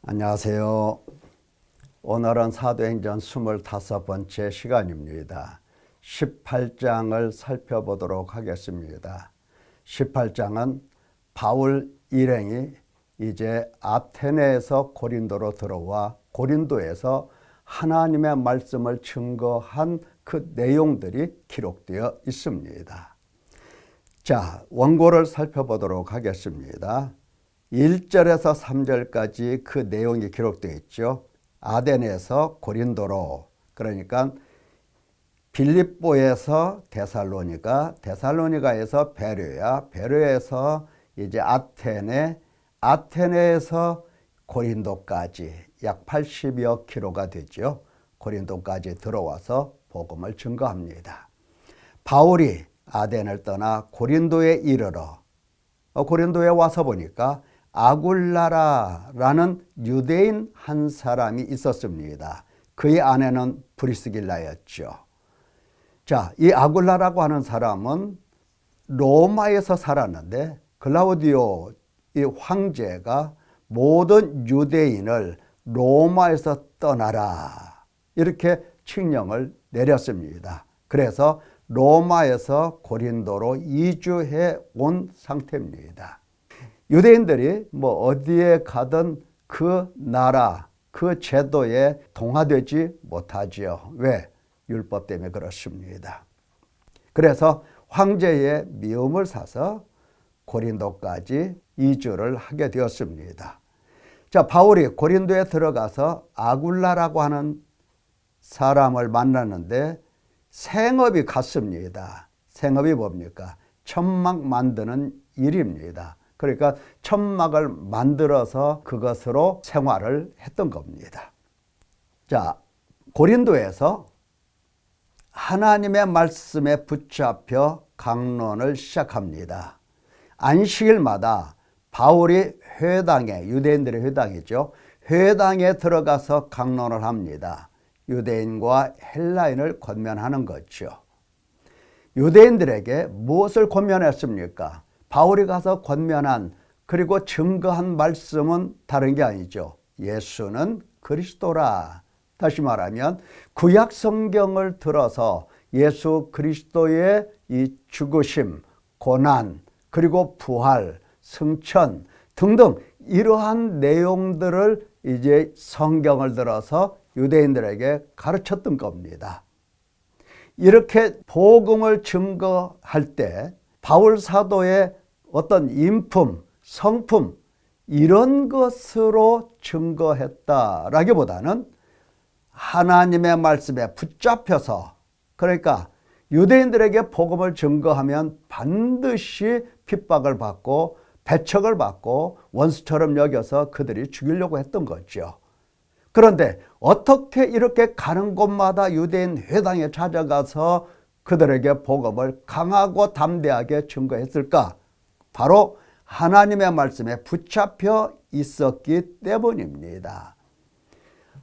안녕하세요. 오늘은 사도행전 25번째 시간입니다. 18장을 살펴보도록 하겠습니다. 18장은 바울 일행이 이제 아테네에서 고린도로 들어와 고린도에서 하나님의 말씀을 증거한 그 내용들이 기록되어 있습니다. 자, 원고를 살펴보도록 하겠습니다. 1절에서 3절까지 그 내용이 기록되어 있죠. 아덴에서 고린도로, 그러니까 빌립보에서 데살로니가, 데살로니가에서 베레아, 베레아에서 이제 아테네, 아테네에서 고린도까지 약 80여 킬로가 되죠. 고린도까지 들어와서 복음을 증거합니다. 바울이 아덴을 떠나 고린도에 이르러 고린도에 와서 보니까 아굴라라라는 유대인 한 사람이 있었습니다. 그의 아내는 브리스길라였죠. 자, 이 아굴라라고 하는 사람은 로마에서 살았는데 클라우디오 이 황제가 모든 유대인을 로마에서 떠나라 이렇게 칙령을 내렸습니다. 그래서 로마에서 고린도로 이주해 온 상태입니다. 유대인들이 어디에 가든 그 나라, 그 제도에 동화되지 못하지요. 왜? 율법 때문에 그렇습니다. 그래서 황제의 미움을 사서 고린도까지 이주를 하게 되었습니다. 자, 바울이 고린도에 들어가서 아굴라라고 하는 사람을 만났는데 생업이 같습니다. 생업이 뭡니까? 천막 만드는 일입니다. 그러니까 천막을 만들어서 그것으로 생활을 했던 겁니다. 자, 고린도에서 하나님의 말씀에 붙잡혀 강론을 시작합니다. 안식일마다 바울이 회당에, 유대인들의 회당이죠. 회당에 들어가서 강론을 합니다. 유대인과 헬라인을 권면하는 거죠. 유대인들에게 무엇을 권면했습니까? 바울이 가서 권면한 그리고 증거한 말씀은 다른 게 아니죠. 예수는 그리스도라. 다시 말하면 구약 성경을 들어서 예수 그리스도의 이 죽으심, 고난, 그리고 부활, 승천 등등 이러한 내용들을 이제 성경을 들어서 유대인들에게 가르쳤던 겁니다. 이렇게 복음을 증거할 때 바울 사도의 어떤 인품, 성품 이런 것으로 증거했다라기보다는 하나님의 말씀에 붙잡혀서, 그러니까 유대인들에게 복음을 증거하면 반드시 핍박을 받고 배척을 받고 원수처럼 여겨서 그들이 죽이려고 했던 거죠. 그런데 어떻게 이렇게 가는 곳마다 유대인 회당에 찾아가서 그들에게 복음을 강하고 담대하게 증거했을까? 바로 하나님의 말씀에 붙잡혀 있었기 때문입니다.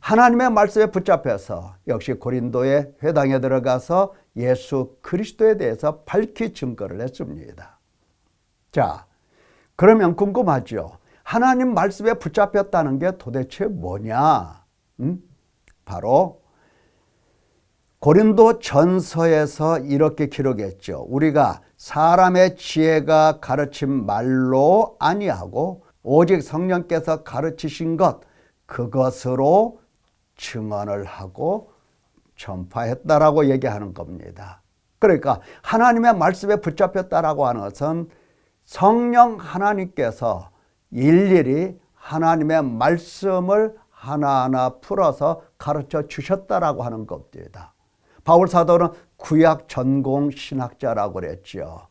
하나님의 말씀에 붙잡혀서 역시 고린도의 회당에 들어가서 예수 그리스도에 대해서 밝히 증거를 했습니다. 자, 그러면 궁금하죠. 하나님 말씀에 붙잡혔다는 게 도대체 뭐냐? 바로 고린도 전서에서 이렇게 기록했죠. 우리가 사람의 지혜가 가르친 말로 아니하고 오직 성령께서 가르치신 것, 그것으로 증언을 하고 전파했다라고 얘기하는 겁니다. 그러니까 하나님의 말씀에 붙잡혔다라고 하는 것은 성령 하나님께서 일일이 하나님의 말씀을 하나하나 풀어서 가르쳐 주셨다라고 하는 겁니다. 바울 사도는 구약 전공 신학자라고 그랬죠.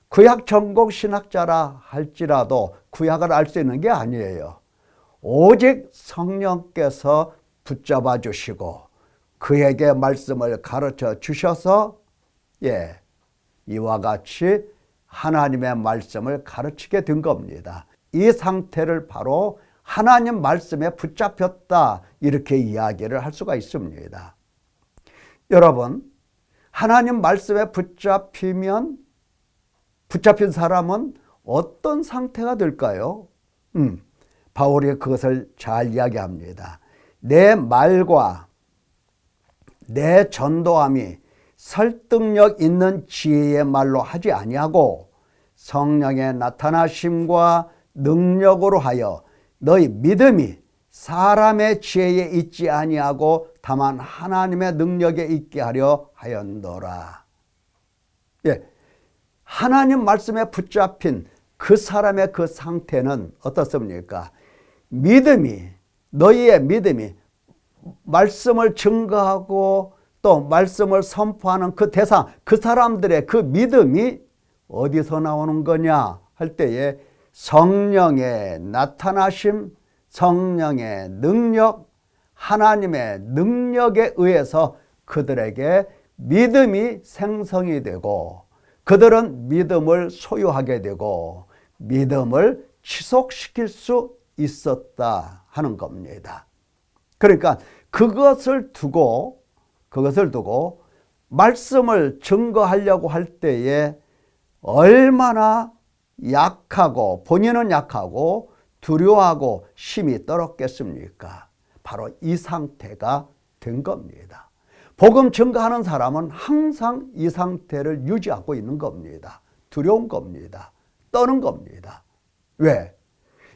구약 전공 신학자라 할지라도 구약을 알 수 있는 게 아니에요. 오직 성령께서 붙잡아 주시고 그에게 말씀을 가르쳐 주셔서 이와 같이 하나님의 말씀을 가르치게 된 겁니다. 이 상태를 바로 하나님 말씀에 붙잡혔다 이렇게 이야기를 할 수가 있습니다. 여러분, 하나님 말씀에 붙잡힌 사람은 어떤 상태가 될까요? 바울이 그것을 잘 이야기합니다. 내 말과 내 전도함이 설득력 있는 지혜의 말로 하지 아니하고 성령의 나타나심과 능력으로 하여 너희 믿음이 사람의 지혜에 있지 아니하고 다만 하나님의 능력에 있게 하려 하였노라. 예, 하나님 말씀에 붙잡힌 그 사람의 그 상태는 어떻습니까? 너희의 믿음이 말씀을 증거하고 또 말씀을 선포하는 그 대상, 그 사람들의 그 믿음이 어디서 나오는 거냐 할 때에 성령의 나타나심, 성령의 능력, 하나님의 능력에 의해서 그들에게 믿음이 생성이 되고 그들은 믿음을 소유하게 되고 믿음을 지속시킬 수 있었다 하는 겁니다. 그러니까 그것을 두고 말씀을 증거하려고 할 때에 얼마나 약하고 본인은 약하고 두려워하고 심히 떨었겠습니까? 바로 이 상태가 된 겁니다. 복음 증거하는 사람은 항상 이 상태를 유지하고 있는 겁니다. 두려운 겁니다. 떠는 겁니다. 왜?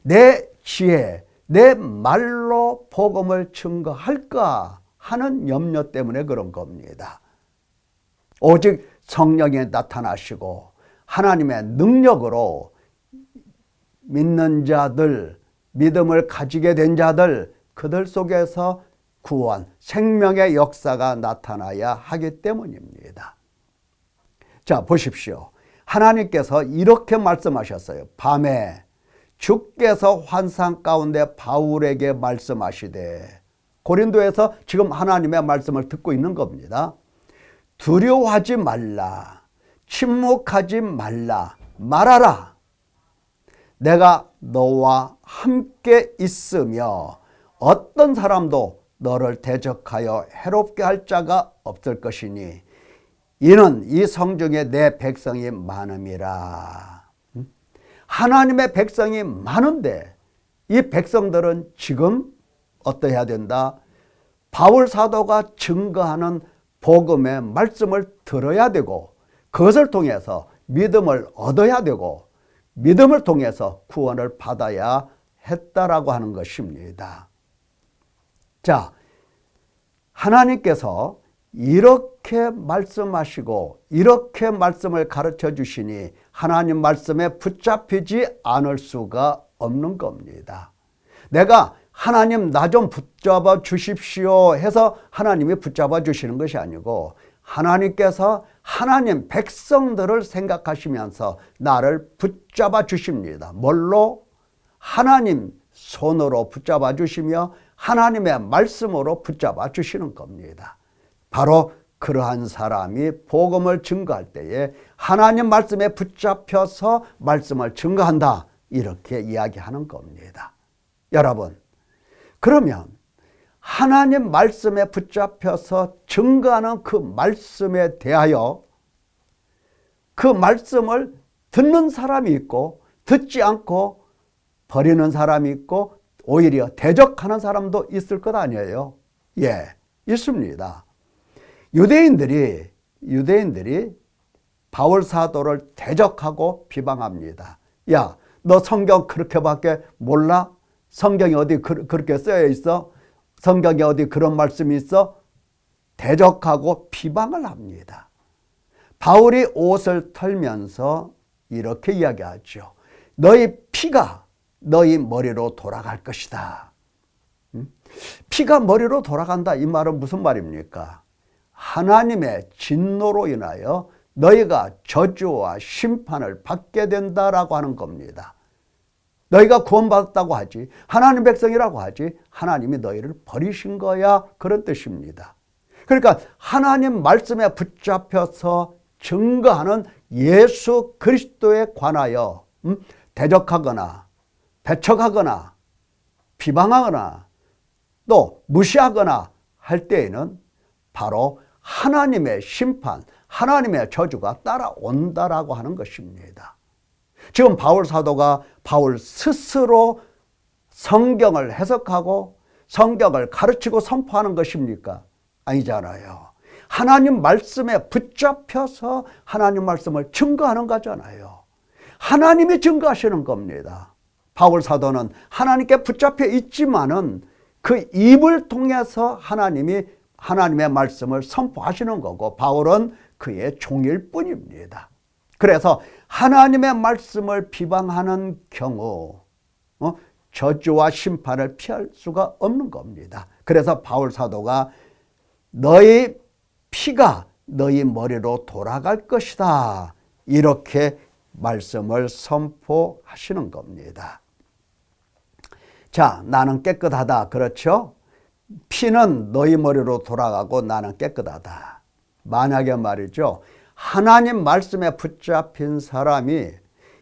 내 지혜, 내 말로 복음을 증거할까 하는 염려 때문에 그런 겁니다. 오직 성령이 나타나시고 하나님의 능력으로 믿는 자들, 믿음을 가지게 된 자들, 그들 속에서 구원, 생명의 역사가 나타나야 하기 때문입니다. 자, 보십시오. 하나님께서 이렇게 말씀하셨어요. 밤에 주께서 환상 가운데 바울에게 말씀하시되, 고린도에서 지금 하나님의 말씀을 듣고 있는 겁니다. 두려워하지 말라, 침묵하지 말라, 말하라. 내가 너와 함께 있으며 어떤 사람도 너를 대적하여 해롭게 할 자가 없을 것이니 이는 이 성중에 내 백성이 많음이라. 하나님의 백성이 많은데 이 백성들은 지금 어떠해야 된다? 바울 사도가 증거하는 복음의 말씀을 들어야 되고 그것을 통해서 믿음을 얻어야 되고 믿음을 통해서 구원을 받아야 했다라고 하는 것입니다. 자, 하나님께서 이렇게 말씀하시고 이렇게 말씀을 가르쳐 주시니 하나님 말씀에 붙잡히지 않을 수가 없는 겁니다. 내가 하나님 나 좀 붙잡아 주십시오 해서 하나님이 붙잡아 주시는 것이 아니고 하나님께서 하나님 백성들을 생각하시면서 나를 붙잡아 주십니다. 뭘로? 하나님 손으로 붙잡아 주시며 하나님의 말씀으로 붙잡아 주시는 겁니다. 바로 그러한 사람이 복음을 증거할 때에 하나님 말씀에 붙잡혀서 말씀을 증거한다, 이렇게 이야기하는 겁니다. 여러분, 그러면 하나님 말씀에 붙잡혀서 증거하는 그 말씀에 대하여 그 말씀을 듣는 사람이 있고 듣지 않고 버리는 사람이 있고 오히려 대적하는 사람도 있을 것 아니에요? 예, 있습니다. 유대인들이 바울 사도를 대적하고 비방합니다. 야, 너 성경 그렇게밖에 몰라? 성경이 어디 그렇게 쓰여 있어? 성경에 어디 그런 말씀이 있어? 대적하고 비방을 합니다. 바울이 옷을 털면서 이렇게 이야기하죠. 너희 피가 너희 머리로 돌아갈 것이다. 피가 머리로 돌아간다, 이 말은 무슨 말입니까? 하나님의 진노로 인하여 너희가 저주와 심판을 받게 된다라고 하는 겁니다. 너희가 구원받았다고 하지, 하나님 백성이라고 하지, 하나님이 너희를 버리신 거야, 그런 뜻입니다. 그러니까 하나님 말씀에 붙잡혀서 증거하는 예수 그리스도에 관하여 대적하거나 배척하거나 비방하거나 또 무시하거나 할 때에는 바로 하나님의 심판, 하나님의 저주가 따라온다라고 하는 것입니다. 지금 바울 사도가 바울 스스로 성경을 해석하고 성경을 가르치고 선포하는 것입니까? 아니잖아요. 하나님 말씀에 붙잡혀서 하나님 말씀을 증거하는 거잖아요. 하나님이 증거하시는 겁니다. 바울 사도는 하나님께 붙잡혀 있지만은 그 입을 통해서 하나님의 말씀을 선포하시는 거고, 바울은 그의 종일 뿐입니다. 그래서 하나님의 말씀을 비방하는 경우 저주와 심판을 피할 수가 없는 겁니다. 그래서 바울 사도가 너희 피가 너희 머리로 돌아갈 것이다, 이렇게 말씀을 선포하시는 겁니다. 자, 나는 깨끗하다. 그렇죠? 피는 너희 머리로 돌아가고 나는 깨끗하다. 만약에 말이죠, 하나님 말씀에 붙잡힌 사람이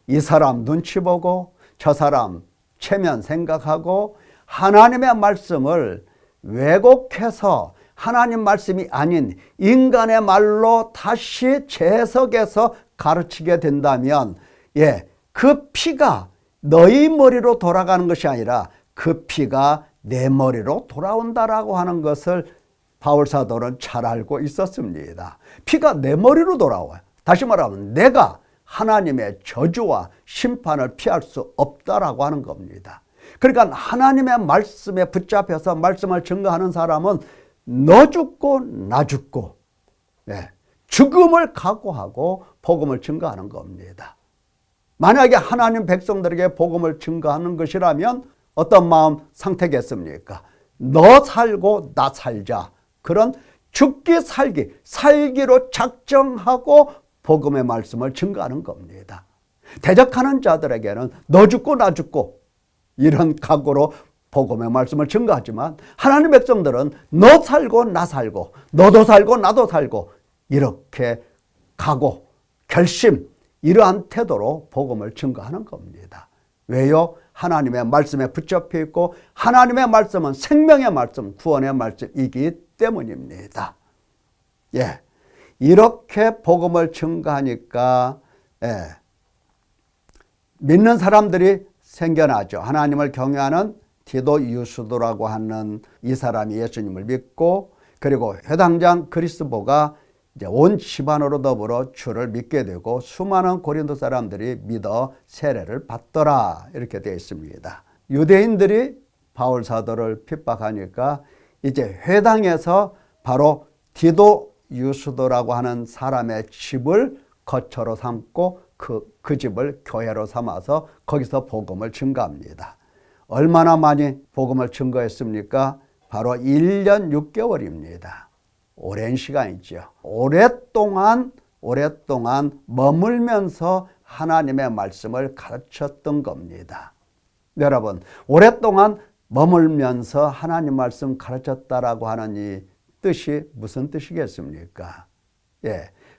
이 사람 눈치 보고 저 사람 체면 생각하고 하나님의 말씀을 왜곡해서 하나님 말씀이 아닌 인간의 말로 다시 재해석해서 가르치게 된다면, 그 피가 너희 머리로 돌아가는 것이 아니라 그 피가 내 머리로 돌아온다라고 하는 것을 바울 사도는 잘 알고 있었습니다. 피가 내 머리로 돌아와요. 다시 말하면 내가 하나님의 저주와 심판을 피할 수 없다라고 하는 겁니다. 그러니까 하나님의 말씀에 붙잡혀서 말씀을 증거하는 사람은 너 죽고 나 죽고 죽음을 각오하고 복음을 증거하는 겁니다. 만약에 하나님 백성들에게 복음을 증거하는 것이라면 어떤 마음 상태겠습니까? 너 살고 나 살자, 그런 죽기 살기, 살기로 작정하고 복음의 말씀을 증거하는 겁니다. 대적하는 자들에게는 너 죽고 나 죽고 이런 각오로 복음의 말씀을 증거하지만, 하나님 백성들은 너 살고 나 살고 너도 살고 나도 살고 이렇게 각오, 결심, 이러한 태도로 복음을 증거하는 겁니다. 왜요? 하나님의 말씀에 붙잡혀 있고 하나님의 말씀은 생명의 말씀, 구원의 말씀이기 때문입니다. 이렇게 복음을 증거하니까 믿는 사람들이 생겨나죠. 하나님을 경외하는 디도 유수도라고 하는 이 사람이 예수님을 믿고, 그리고 회당장 그리스보가 이제 온 집안으로 더불어 주를 믿게 되고 수많은 고린도 사람들이 믿어 세례를 받더라, 이렇게 되어 있습니다. 유대인들이 바울 사도를 핍박하니까 이제 회당에서 바로 디도 유수도라고 하는 사람의 집을 거처로 삼고 그 집을 교회로 삼아서 거기서 복음을 증거합니다. 얼마나 많이 복음을 증거했습니까? 바로 1년 6개월입니다. 오랜 시간이죠. 오랫동안 머물면서 하나님의 말씀을 가르쳤던 겁니다. 여러분, 오랫동안 머물면서 하나님 말씀 가르쳤다라고 하는 이 뜻이 무슨 뜻이겠습니까?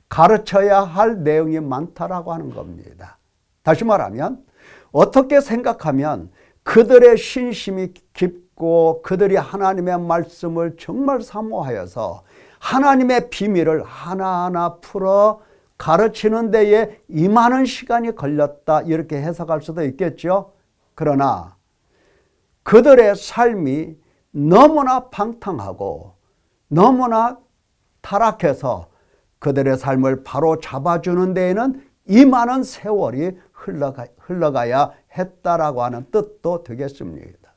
가르쳐야 할 내용이 많다라고 하는 겁니다. 다시 말하면 어떻게 생각하면 그들의 신심이 깊고 그들이 하나님의 말씀을 정말 사모하여서 하나님의 비밀을 하나하나 풀어 가르치는 데에 임하는 시간이 걸렸다, 이렇게 해석할 수도 있겠죠. 그러나 그들의 삶이 너무나 방탕하고 너무나 타락해서 그들의 삶을 바로 잡아주는 데에는 이 많은 세월이 흘러가야 했다라고 하는 뜻도 되겠습니다.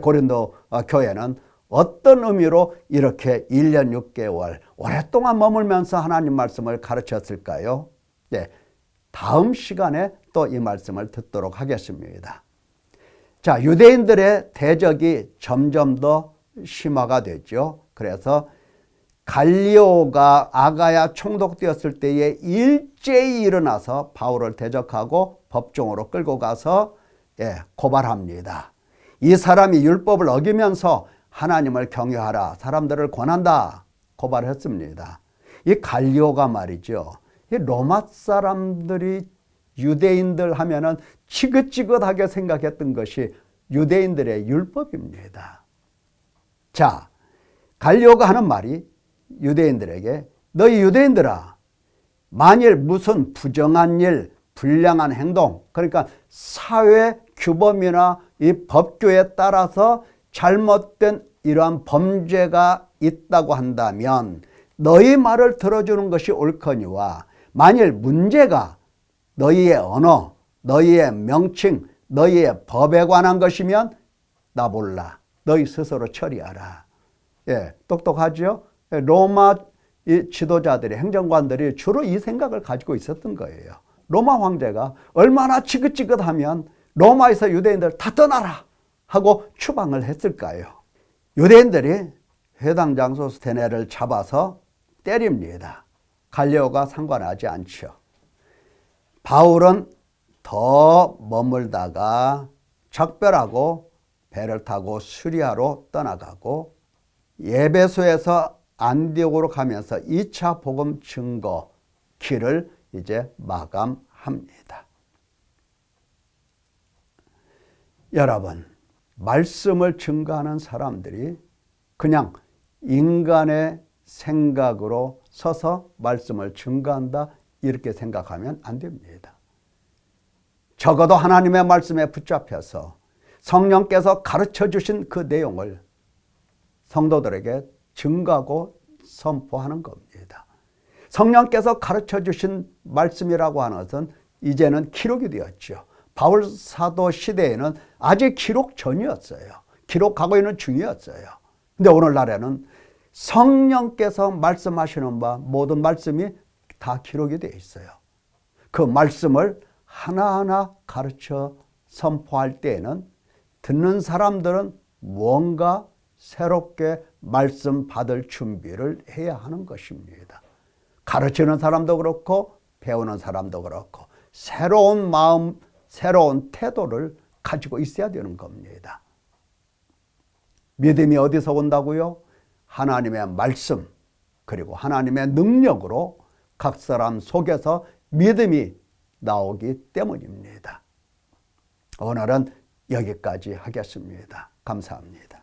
고린도 교회는 어떤 의미로 이렇게 1년 6개월 오랫동안 머물면서 하나님 말씀을 가르쳤을까요? 다음 시간에 또 이 말씀을 듣도록 하겠습니다. 자, 유대인들의 대적이 점점 더 심화가 되죠. 그래서 갈리오가 아가야 총독되었을 때에 일제히 일어나서 바울을 대적하고 법정으로 끌고 가서 고발합니다. 이 사람이 율법을 어기면서 하나님을 경외하라, 사람들을 권한다, 고발했습니다. 이 갈리오가 말이죠, 이 로마 사람들이 유대인들 하면은 지긋지긋하게 생각했던 것이 유대인들의 율법입니다. 자, 갈리오가 하는 말이 유대인들에게, 너희 유대인들아, 만일 무슨 부정한 일, 불량한 행동, 그러니까 사회 규범이나 이 법규에 따라서 잘못된 이러한 범죄가 있다고 한다면 너희 말을 들어주는 것이 옳거니와 만일 문제가 너희의 언어, 너희의 명칭, 너희의 법에 관한 것이면 나 몰라. 너희 스스로 처리하라. 예, 똑똑하죠? 로마 이 지도자들이, 행정관들이 주로 이 생각을 가지고 있었던 거예요. 로마 황제가 얼마나 지긋지긋하면 로마에서 유대인들 다 떠나라 하고 추방을 했을까요? 유대인들이 회당 장소 스테네를 잡아서 때립니다. 갈리오가 상관하지 않죠. 바울은 더 머물다가 작별하고 배를 타고 수리아로 떠나가고 에베소에서 안디옥으로 가면서 2차 복음 증거 길을 이제 마감합니다. 여러분, 말씀을 증거하는 사람들이 그냥 인간의 생각으로 서서 말씀을 증거한다 이렇게 생각하면 안 됩니다. 적어도 하나님의 말씀에 붙잡혀서 성령께서 가르쳐 주신 그 내용을 성도들에게 증거하고 선포하는 겁니다. 성령께서 가르쳐 주신 말씀이라고 하는 것은 이제는 기록이 되었죠. 바울 사도 시대에는 아직 기록 전이었어요. 기록하고 있는 중이었어요. 근데 오늘날에는 성령께서 말씀하시는 바 모든 말씀이 다 기록이 되어 있어요. 그 말씀을 하나하나 가르쳐 선포할 때에는 듣는 사람들은 뭔가 새롭게 말씀 받을 준비를 해야 하는 것입니다. 가르치는 사람도 그렇고 배우는 사람도 그렇고 새로운 마음, 새로운 태도를 가지고 있어야 되는 겁니다. 믿음이 어디서 온다고요? 하나님의 말씀 그리고 하나님의 능력으로 각 사람 속에서 믿음이 나오기 때문입니다. 오늘은 여기까지 하겠습니다. 감사합니다.